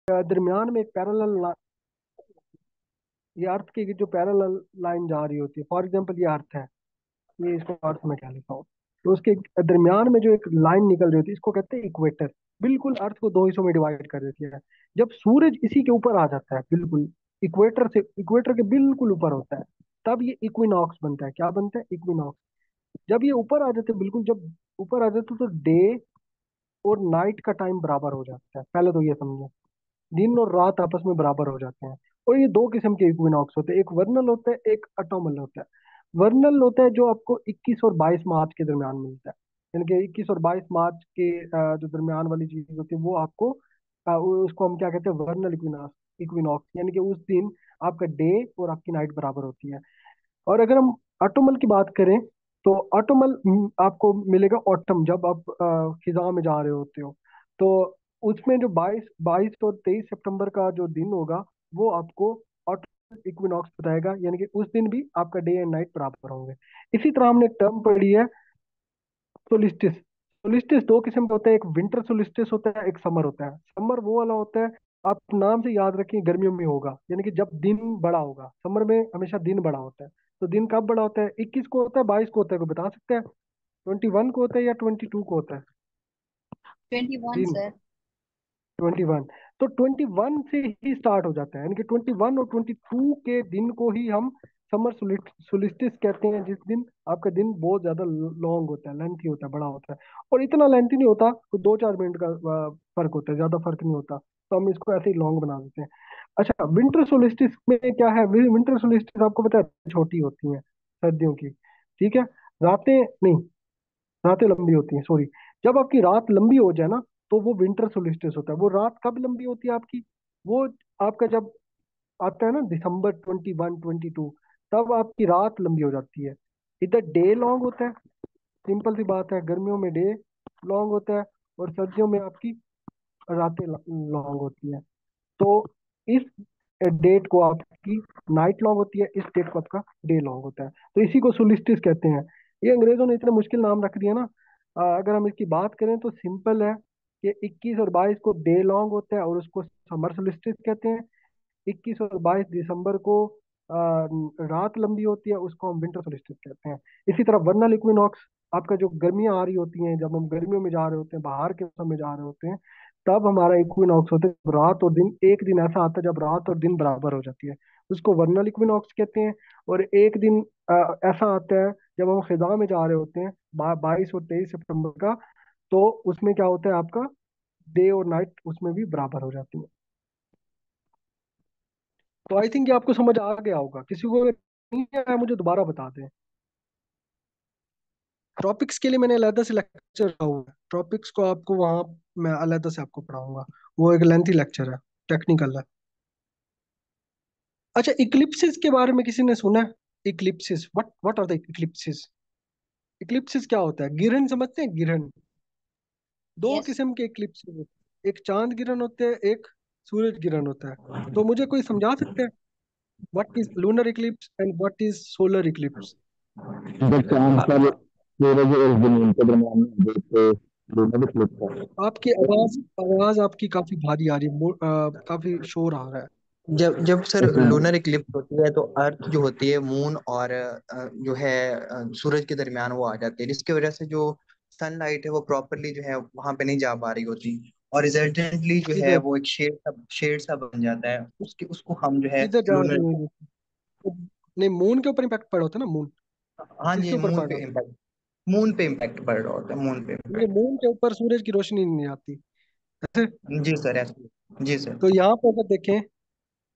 दरमियान में एक पैरेलल, ये अर्थ की जो पैरेलल लाइन जा रही होती है, फॉर एग्जांपल ये अर्थ है, ये इसको अर्थ में क्या लिखा हो, तो उसके दरमियान में जो एक लाइन निकल रही होती है इसको कहते हैं इक्वेटर। बिल्कुल अर्थ को दो हिस्सों में डिवाइड कर देती है। जब सूरज इसी के ऊपर आ जाता है, बिल्कुल इक्वेटर से, इक्वेटर के बिल्कुल ऊपर होता है, तब ये इक्विनॉक्स बनता है। क्या बनता है? इक्विनॉक्स। जब ये ऊपर आ जाते हैं, बिल्कुल जब ऊपर आ जाते हैं, तो डे और नाइट का टाइम बराबर हो जाता है। पहले तो ये समझे, दिन और रात आपस में बराबर हो जाते हैं। और ये दो किस्म के इक्विनॉक्स होते हैं, एक वर्नल होता है, एक ऑटोमल होता है। वर्नल होता है जो आपको 21 और 22 मार्च के दरमियान मिलता है, यानी कि 21 और 22 मार्च के जो दरमियान वाली चीज होती है वो आपको उसको हम क्या कहते हैं, वर्नल इक्विनॉक्स। इक्विनॉक्स यानी कि उस दिन आपका डे और आपकी नाइट बराबर होती है। और अगर हम ऑटोमल की बात करें, तो ऑटोमल आपको मिलेगा ऑटम, जब आप खिजा में जा रहे होते हो, तो उसमें जो 22 और 23 सितंबर का जो दिन होगा, वो आपको ऑटोमल इक्विनॉक्स बताएगा, यानी कि उस दिन भी आपका डे एंड नाइट बराबर होंगे। इसी तरह हमने एक टर्म पढ़ी है, सोलिस्टिस। सोलिस्टिस दो किस्म का होता है, एक विंटर सोलिस्टिस होता है, एक समर होता है। समर वो वाला होता है, आप नाम से याद रखिए, गर्मियों में होगा, यानी कि जब दिन बड़ा होगा। समर में हमेशा दिन बड़ा होता है। तो दिन कब बड़ा होता है? 21 को होता है, 22 को होता है, कोई बता सकते हैं? 21 को होता है या 22 को होता है 21 दिन? सर। 21। तो 21 से ही स्टार्ट हो जाता है, यानी कि 21 और 22 के दिन को ही हम समर सोलिस्टिस कहते हैं, जिस दिन आपका दिन बहुत ज्यादा लॉन्ग होता है, लेंथी होता है, बड़ा होता है। और इतना लेंथी नहीं होता, तो 2-4 मिनट का फर्क होता है, ज्यादा फर्क नहीं होता, तो हम इसको ऐसे ही लॉन्ग बना देते हैं। अच्छा, विंटर सोलिस्टिस में क्या है? विंटर सोलिस्टिस आपको पता है छोटी होती है, सर्दियों की। ठीक है, रातें नहीं, रातें लंबी होती हैं, सॉरी। जब आपकी रात लंबी हो जाए ना, तो वो विंटर सोलिस्टिस होता है। वो रात कब लंबी होती है आपकी? वो आपका जब आता है ना दिसंबर 21-22, तब आपकी रात लंबी हो जाती है। इधर डे लॉन्ग होता है, सिंपल सी बात है, गर्मियों में डे लॉन्ग होता है, और सर्दियों में आपकी रातें लॉन्ग होती है। तो इस डेट को आपकी नाइट लॉन्ग होती है, इस डेट को आपका डे लॉन्ग होता है, तो इसी को सोलिस्टिस कहते हैं। ये अंग्रेजों ने इतने मुश्किल नाम रख दिया ना। अगर हम इसकी बात करें तो सिंपल है कि 21 और 22 को डे लॉन्ग होता है और उसको समर सोलिस्टिस कहते हैं। 21 और 22 दिसंबर को रात लंबी होती है, उसको हम विंटर सोलिस्टिस कहते हैं। इसी तरह वर्नल इक्विनॉक्स, आपका जो गर्मियां आ रही होती हैं, जब हम गर्मियों में जा रहे होते हैं, बाहर के मौसम में जा रहे होते हैं, तब हमारा इक्विनॉक्स होता है। जब रात और दिन, एक दिन ऐसा आता है जब रात और दिन बराबर हो जाती है, उसको वर्नल इक्विनॉक्स कहते हैं। और एक दिन ऐसा आता है जब हम खिजा में जा रहे होते हैं, 22 और 23 सितंबर का, तो उसमें क्या होता है आपका, डे और नाइट उसमें भी बराबर हो जाती है। तो आई थिंक ये आपको समझ आ गया होगा। किसी को अगर नहीं आया, मुझे दोबारा बता दें। टॉपिक्स के लिए मैंने अलग से लेक्चर रखा हुआ है, टॉपिक्स को आपको वहाँ मैं अलग से आपको पढ़ाऊंगा। वो एक लेंथी लेक्चर है, टेक्निकल है। अच्छा, इक्लिप्सिस के बारे में किसी ने सुना है? Eclipses, what are the eclipses? Eclipses क्या होता है? गिरहन समझते हैं? गिरहन, दो यस। किस्म के इक्लिप्सिस होते हैं, एक चांद गिरहन होते हैं, एक सूरज गिरहन होता है। तो मुझे कोई समझा सकते हैं, what is lunar Eclipse and what is solar Eclipse? जब चांद पर सूरज और जमीन के दरमियान में देखते दोनों भी क्लिक कर। आपकी आवाज आवाज आपकी काफी भारी आ रही है, काफी शोर आ रहा है। जब जब सर ऐसे लूनर इक्लिप्स होती है तो अर्थ जो होती है मून और जो है सूरज के दरमियान वो आ जाती है, जिसकी वजह से जो सनलाइट है वो प्रॉपरली जो है वहां पे नहीं जा पा रही होती, और रिजल्टेंटली जो है इधर वो एक शेड सा बन जाता है, उसके उसको हम जो है इधर जा लूनर। रही है। नहीं, मून के ऊपर इम्पैक्ट पड़ा होता है ना, मून हाँ किसके जी, ऊपर पड़ रहा होता मून पे इम्पैक्ट पड़ रहा होता है, मून पे है? ये इम्पैक्ट। मून के ऊपर सूरज की रोशनी नहीं आती ऐसे। जी सर, ऐसे जी सर। तो यहाँ पे अगर देखें,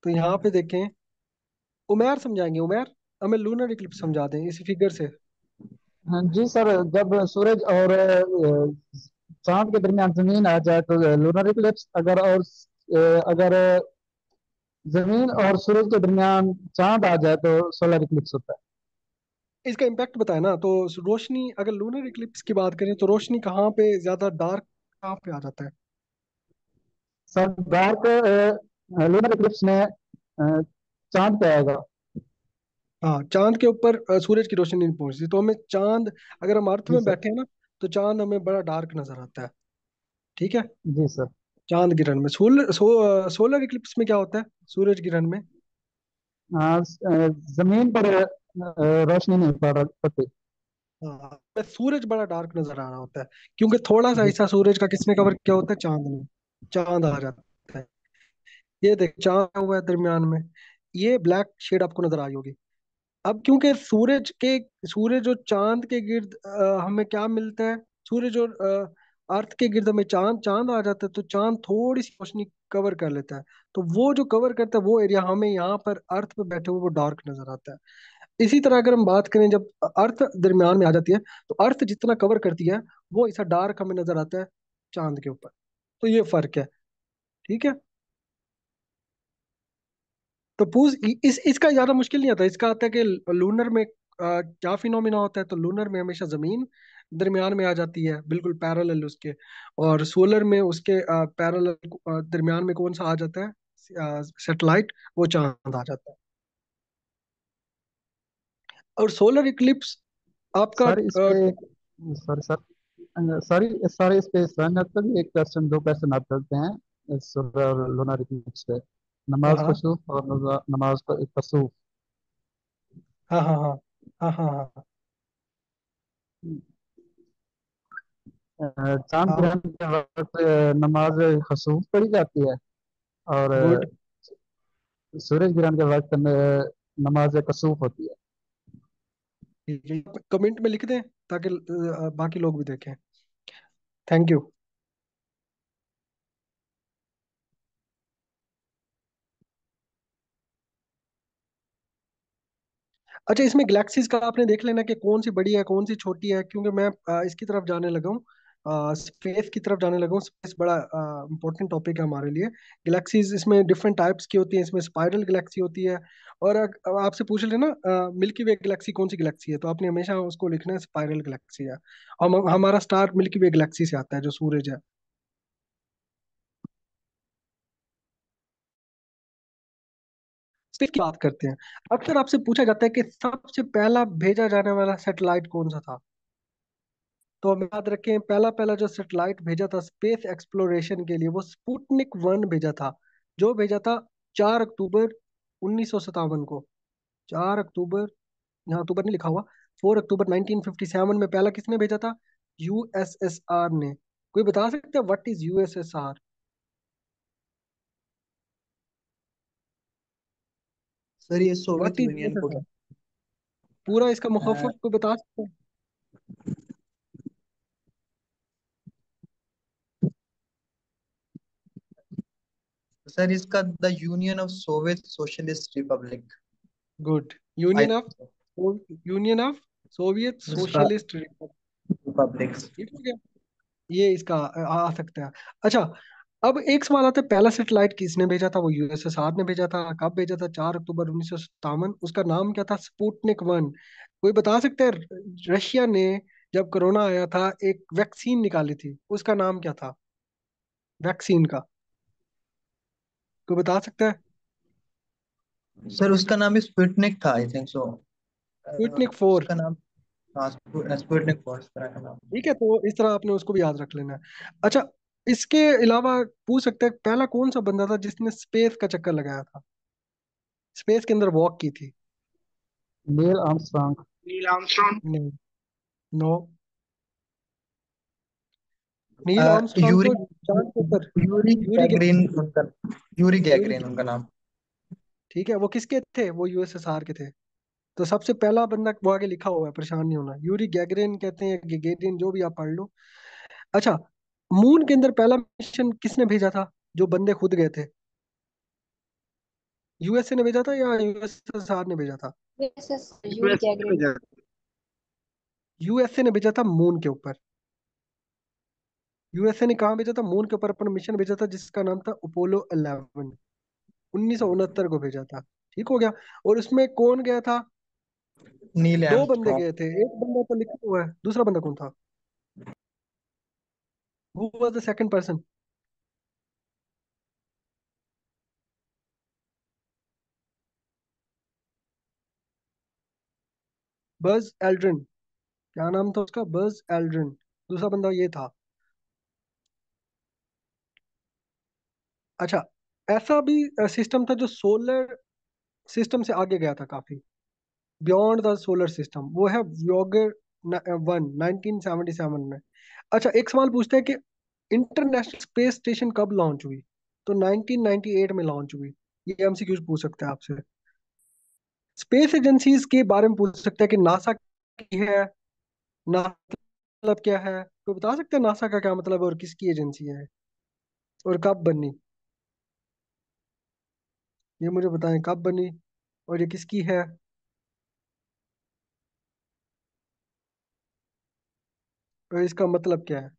तो यहाँ पे देखें, उमेर समझाएंगे, उमेर हमें लूनर इक्लिप्स समझा दें इसी फिगर से। हाँ जी सर, जब सूरज और चांद के दरमियान जमीन आ जाए तो लूनर इक्लिप्स, अगर और अगर जमीन और सूरज के दरमियान चांद आ जाए तो सोलर इक्लिप्स होता है। इसका इम्पैक्ट बताए ना, तो रोशनी, अगर लूनर इक्लिप्स की बात करें तो रोशनी कहाँ पे ज्यादा डार्क, कहाँ पे आ जाता है? सर डार्क लूनर इक्लिप्स में चांद पे आएगा। हाँ, चांद के ऊपर सूरज की रोशनी नहीं पहुंचती, तो हमें चांद, अगर हम अर्थ जी में सर। बैठे हैं ना, तो चांद हमें बड़ा डार्क नजर आता है। ठीक है। जी सर। चांद गिरहन में सोलर इक्लिप्स में क्या होता है, सूरज गिरहन में? जमीन पर रोशनी नहीं पड़ती। हाँ, तो सूरज बड़ा डार्क नजर आ रहा होता है, क्योंकि थोड़ा सा जी हिस्सा सर। सूरज का किसने कवर किया होता है, चांद ने। चांद आ जाता है। ये देख, चांद हुआ है दरमियान में। ये ब्लैक शेड आपको नजर आई होगी। अब क्योंकि सूरज और चांद के गिर्द हमें क्या मिलता है, सूरज और अर्थ के गिर्द हमें चांद चांद आ जाता है, तो चांद थोड़ी सी रोशनी कवर कर लेता है। तो वो जो कवर करता है वो एरिया हमें यहाँ पर अर्थ पे बैठे हुए वो डार्क नजर आता है। इसी तरह अगर हम बात करें, जब अर्थ दरमियान में आ जाती है, तो अर्थ जितना कवर करती है वो ऐसा डार्क हमें नजर आता है चांद के ऊपर। तो ये फर्क है। ठीक है। तो पूज इस इसका ज्यादा मुश्किल नहीं आता। इसका आता है कि लूनर में क्या फिनोमिना होता है। तो लूनर में हमेशा जमीन दरमियान में आ जाती है, बिल्कुल पैरेलल उसके। और सोलर में उसके पैरेलल दरमियान में कौन सा आ जाता है, सैटेलाइट, वो चांद आ जाता है। और सोलर इक्लिप्स आपका सर इस पे सॉरी सर, सॉरी सॉरी इस पे सर आपका भी एक क्वेश्चन, दो क्वेश्चन आप करते हैं इस लूनर इक्लिप्स पे। हाँ नमाज हाँ कुसूफ और नमाज कसूफ। हाँ हाँ हाँ हाँ हाँ हाँ हाँ चांद हाँ। ग्रहण के वक्त नमाज खसूफ पढ़ी जाती है, और गुड। सूरज ग्रहण के वक्त नमाज कसूफ होती है। ठीक है, कमेंट में लिख दें ताकि बाकी लोग भी देखें। Thank you. अच्छा, इसमें गैलेक्सीज का आपने देख लेना कि कौन सी बड़ी है कौन सी छोटी है, क्योंकि मैं इसकी तरफ जाने लगा हूँ, स्पेस की तरफ जाने लगा हूँ। स्पेस बड़ा इंपॉर्टेंट टॉपिक है हमारे लिए। गैलेक्सीज इसमें डिफरेंट टाइप्स की होती हैं। इसमें स्पाइरल गैलेक्सी होती है। और आपसे पूछ लेना मिल्की वे गैलेक्सी कौन सी गैलेक्सी है, तो आपने हमेशा उसको लिखना है स्पाइरल गैलेक्सी है। हमारा स्टार मिल्की वे गैलेक्सी से आता है, जो सूरज है। स्पेस की बात करते हैं। अक्सर आपसे पूछा जाता है कि सबसे पहला भेजा जाने वाला सैटेलाइट कौन सा था। तो हम याद रखें, पहला पहला जो सैटेलाइट भेजा था स्पेस एक्सप्लोरेशन के लिए, वो स्पुतनिक 1 भेजा था। जो भेजा था 4 अक्टूबर 1957 को। 4 अक्टूबर, यहाँ अक्टूबर नहीं लिखा हुआ। 4 अक्टूबर 1957 में पहला किसने भेजा था, यूएसएसआर ने। कोई बता सकता है व्हाट इज यूएसएसआर? सर ये व्हाट सोवियत इज यूनियन को यूएसएसआर? क्या? पूरा इसका अ, मुखफ़फ़ कोई बता सकता है? सर इसका the union of Soviet socialist Republic. Good. I union of union of Soviet socialist Republic. Republic. ठीक हो गया। ये इसका आ सकता है। अच्छा, अब एक सवाल आता है, पहला सैटेलाइट किसने भेजा था? वो यूएसएसआर ने भेजा था। कब भेजा था? 4 अक्टूबर 1957। उसका नाम क्या था? स्पुतनिक 1। कोई बता सकता है? रशिया ने जब कोरोना आया था एक वैक्सीन निकाली थी, उसका नाम क्या था, वैक्सीन का? कोई बता सकता है? सर उसका नाम भी स्पुतनिक था, आई थिंक सो। स्पुतनिक 4। उसका नाम, हाँ, स्पुतनिक फॉर इस तरह का नाम। ठीक है, तो इस तरह आपने उसको भी याद रख लेना है। अच्छा, इसके अलावा पूछ सकते हैं पहला कौन सा बंदा था जिसने स्पेस का चक्कर लगाया था, स्पेस के अंदर वॉक की थी? Neil Armstrong. Neil Armstrong. नहीं। नो। नील आर्मस्ट्रॉन्ग यूरी तो चांद के ऊपर। Yuri Yuri Gagarin Gagarin. उनका, यूरी यूरी। गैगरिन उनका नाम। ठीक है, वो किसके थे? वो यूएसएसआर के थे। तो सबसे पहला बंदा वो आगे लिखा हुआ है, परेशान नहीं होना। यूरी गैगरिन कहते हैं, गेगेरिन, जो भी आप पढ़ लो। अच्छा, मून के अंदर पहला मिशन किसने भेजा था, जो बंदे खुद गए थे? यूएसए ने भेजा था या यूएसएसआर ने भेजा था? Yes, yes, Yuri Gagarin. USA ने भेजा था मून के ऊपर। यूएसए ने कहाँ भेजा था? मून के ऊपर अपना मिशन भेजा था, जिसका नाम था अपोलो 11। 1969 को भेजा था। ठीक हो गया। और उसमें कौन गया था? नील 2 बंदे आर्मस्ट्रॉन्ग। गए थे। एक बंदा तो लिखा हुआ है, दूसरा बंदा कौन था? Who was the second person? Buzz Aldrin. क्या नाम था उसका? Buzz Aldrin. दूसरा बंदा ये था। अच्छा, ऐसा भी सिस्टम था जो सोलर सिस्टम से आगे गया था काफी, बियॉन्ड द सोलर सिस्टम, वो है व्योगर 1, 1977 में। अच्छा, एक सवाल पूछते हैं कि इंटरनेशनल स्पेस स्टेशन कब लॉन्च हुई? तो 1998 में लॉन्च हुई। ये एमसीक्यूज पूछ सकते हैं आपसे। स्पेस एजेंसीज के बारे में पूछ सकते हैं कि नासा की है, नासा मतलब क्या है, तो बता सकते हैं नासा का क्या मतलब है और किसकी एजेंसी है और कब बनी? ये मुझे बताएं, कब बनी और ये किसकी है? और इसका मतलब क्या है?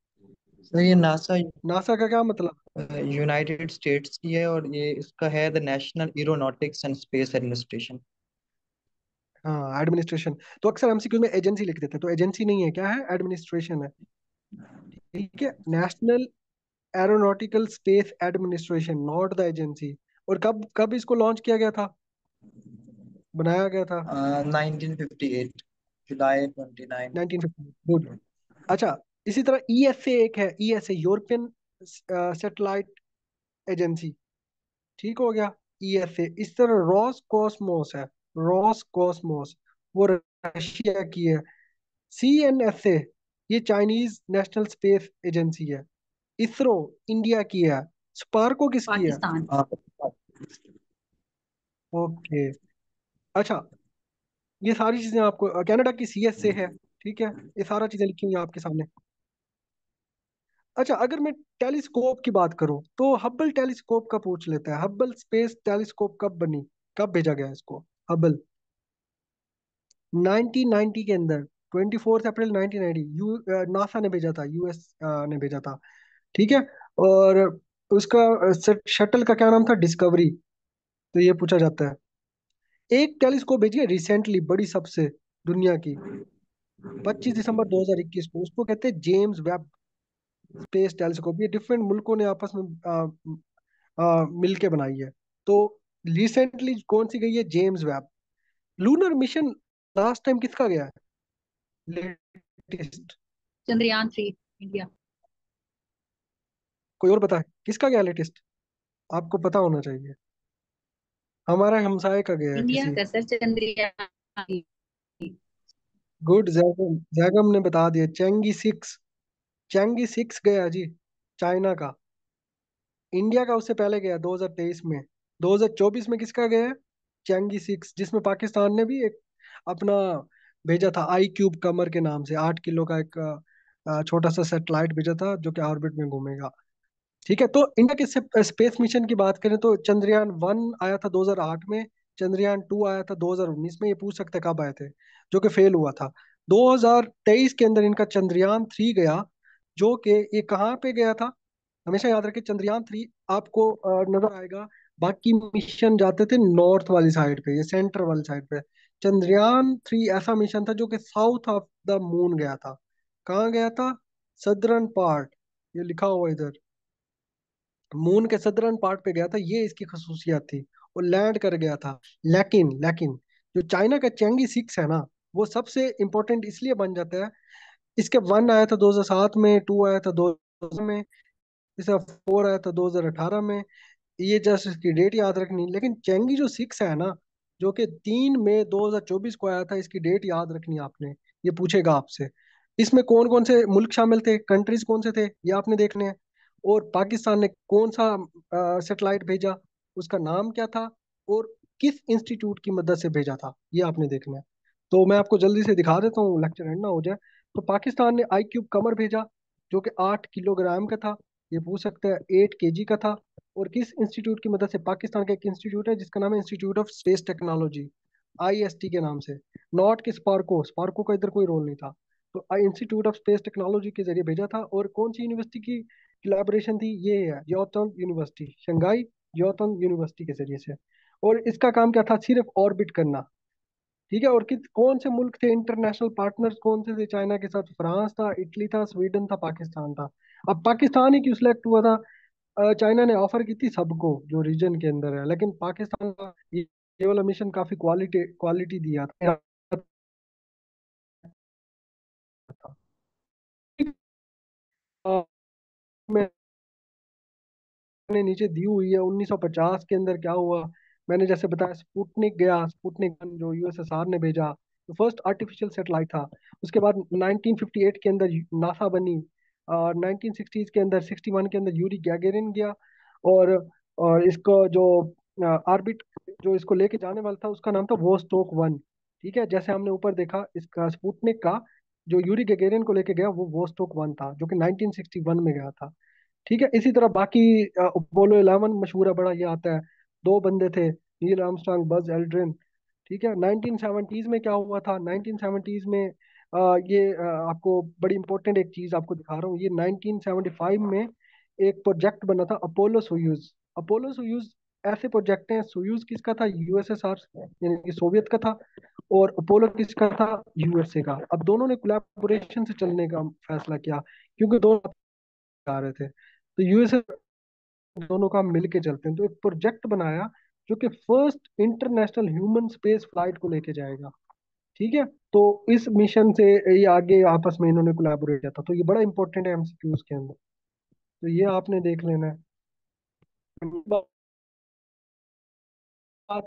सर ये नासा नासा का क्या मतलब? यूनाइटेड स्टेट्स की है, और ये इसका है the national aeronautics and space administration. हाँ, एडमिनिस्ट्रेशन। तो अक्सर एमसीक्यू में एजेंसी लिख देते हैं, तो एजेंसी नहीं है, क्या है? एडमिनिस्ट्रेशन है। ठीक है, national aeronautical space administration, not the agency. और कब कब इसको लॉन्च किया गया था, बनाया गया था? 1958 जुलाई 29। 1950। गुड। अच्छा, इसी तरह ईएसए एक है, ईएसए यूरोपियन सैटेलाइट एजेंसी। ठीक हो गया, ईएसए। इस तरह रॉस कॉस्मोस है, रॉस कॉस्मोस, वो रशिया की है। सीएनएसए, ये चाइनीज नेशनल स्पेस एजेंसी है। इसरो इंडिया की है। स्पार्को किसकी है? पाकिस्तान। ओके। अच्छा, ये सारी चीजें आपको कनाडा की सीएस से है। ठीक है, ये सारा चीजें लिखी हुई हैं आपके सामने। अच्छा, अगर मैं टेलीस्कोप की बात करूं तो हब्बल टेलीस्कोप का पूछ लेता है। हब्बल स्पेस टेलीस्कोप कब बनी, कब भेजा गया इसको? हब्बल 1990 के अंदर, 24 अप्रैल 1990, नासा ने भेजा था, यूएस ने भेजा था। ठीक है। और उसका शटल का क्या नाम था? डिस्कवरी। तो ये पूछा जाता है। एक टेलीस्कोप भेजी है रिसेंटली, बड़ी सबसे दुनिया की, 25 दिसंबर 2021 को, उसको कहते हैं जेम्स वेब स्पेस टेलीस्कोप। ये डिफरेंट मुल्कों ने आपस में मिल के बनाई है। तो रिसेंटली कौन सी गई है? James Webb. Lunar mission last time किसका गया है, लेटेस्ट? चंद्रयान 3 इंडिया। कोई और बता, किसका गया लेटेस्ट? आपको पता होना चाहिए। हमारा हमसाए का गया है इंडिया किसी। का सर चंद्रयान। गुड, जैगम, जैगम ने बता दिया, चैंगी 6। चैंगी 6 गया जी, चाइना का। इंडिया का उससे पहले गया 2023 में। 2024 में किसका गया है? चैंगी 6, जिसमें पाकिस्तान ने भी एक अपना भेजा था, आई क्यूब कमर के नाम से, 8 किलो का एक छोटा सा सैटेलाइट भेजा था जो कि ऑर्बिट में घूमेगा। ठीक है, तो इंडिया के स्पेस मिशन की बात करें तो चंद्रयान 1 आया था 2008 में, चंद्रयान 2 आया था 2019 में। ये पूछ सकते हैं कब आए थे, जो कि फेल हुआ था। 2023 के अंदर इनका चंद्रयान 3 गया, जो कि ये कहाँ पे गया था? हमेशा याद रखें, चंद्रयान 3 आपको नजर आएगा। बाकी मिशन जाते थे नॉर्थ वाली साइड पे, ये सेंटर वाली साइड पे। चंद्रयान 3 ऐसा मिशन था जो कि साउथ ऑफ द मून गया था। कहाँ गया था? सदर्न पार्ट, ये लिखा हुआ इधर, मून के सदर्न पार्ट पे गया था, ये इसकी खसूसियत थी। वो लैंड कर गया था। लेकिन लेकिन जो चाइना का चैंगी 6 है ना, वो सबसे इंपॉर्टेंट इसलिए बन जाता है। इसके 1 आया था 2007 में, 2 आया था 2000 में, इसका 4 आया था 2018 में। ये जस्ट इसकी डेट याद रखनी। लेकिन चेंगी जो 6 है ना, जो कि 3 मई 2024 को आया था, इसकी डेट याद रखनी आपने। ये पूछेगा आपसे, इसमें कौन कौन से मुल्क शामिल थे, कंट्रीज कौन से थे, ये आपने देखने हैं। और पाकिस्तान ने कौन सा सैटेलाइट भेजा, उसका नाम क्या था, और किस इंस्टीट्यूट की मदद से भेजा था, ये आपने देखना है। तो मैं आपको जल्दी से दिखा देता हूँ, लेक्चर एंड ना हो जाए। तो पाकिस्तान ने आई क्यूब कमर भेजा, जो कि 8 किलोग्राम का था। ये पूछ सकते हैं 8 केजी का था। और किस इंस्टीट्यूट की मदद से? पाकिस्तान का एक इंस्टीट्यूट है जिसका नाम है institute of space technology, IST के नाम से। नॉट के स्पार्को, स्पार्को का इधर कोई रोल नहीं था। तो इंस्टीट्यूट ऑफ स्पेस टेक्नोलॉजी के जरिए भेजा था। और कौन सी यूनिवर्सिटी की कोलैबोरेशन थी? ये है योतंग यूनिवर्सिटी, शंघाई योतंग यूनिवर्सिटी के जरिए से। और इसका काम क्या था? सिर्फ ऑर्बिट करना। ठीक है। और किस कौन से मुल्क थे इंटरनेशनल पार्टनर्स, कौन से थे चाइना के साथ? फ्रांस था, इटली था, स्वीडन था, पाकिस्तान था। अब पाकिस्तान ही क्यों सिलेक्ट हुआ था? चाइना ने ऑफर की थी सबको जो रीजन के अंदर है, लेकिन पाकिस्तान का ये वाला मिशन काफी क्वालिटी क्वालिटी दिया था। मैंने नीचे दी हुई है। 1950 के अंदर क्या हुआ, मैंने जैसे बताया स्पुतनिक गया, स्पुतनिक जो यूएसएसआर ने भेजा, तो फर्स्ट आर्टिफिशियल सेटेलाइट था। उसके बाद 1958 के अंदर नासा बनी, और 1960s के अंदर 61 के अंदर यूरी गैगरिन गया। और इसको जो ऑर्बिट जो इसको लेके जाने वाला था उसका नाम था वोस्टोक 1। ठीक है, जैसे हमने ऊपर देखा इसका स्पुतनिक का जो यूरी गैगरिन को लेके गया वो वोस्टोक 1 था, जो कि 1961 में गया था। ठीक है, इसी तरह बाकी अपोलो 11 मशहूर है बड़ा, ये आता है। दो बंदे थे, नील आर्मस्ट्रांग, बज एल्ड्रिन। ठीक है, 1970s में क्या हुआ था, 1970s में ये आपको बड़ी इंपॉर्टेंट एक चीज आपको दिखा रहा हूँ। ये 1975 में एक प्रोजेक्ट बना था अपोलो सोयूज। अपोलो सोयूज ऐसे प्रोजेक्ट हैं, सोयूज किसका था, यूएसएसआर यानी कि सोवियत का था, और अपोलो किसका था, यूएसए का। अब दोनों ने कोलैबोरेशन से चलने का फैसला किया, क्योंकि दोनों आ रहे थे, तो यूएसए दोनों का मिलके चलते हैं। तो एक प्रोजेक्ट बनाया जो कि first international human space flight को लेके जाएगा। ठीक है, तो इस मिशन से ये आगे आपस में इन्होंने कोलैबोरेट किया था। तो ये बड़ा इंपॉर्टेंट है एमसीक्यूज के अंदर, तो ये आपने देख लेना है। बात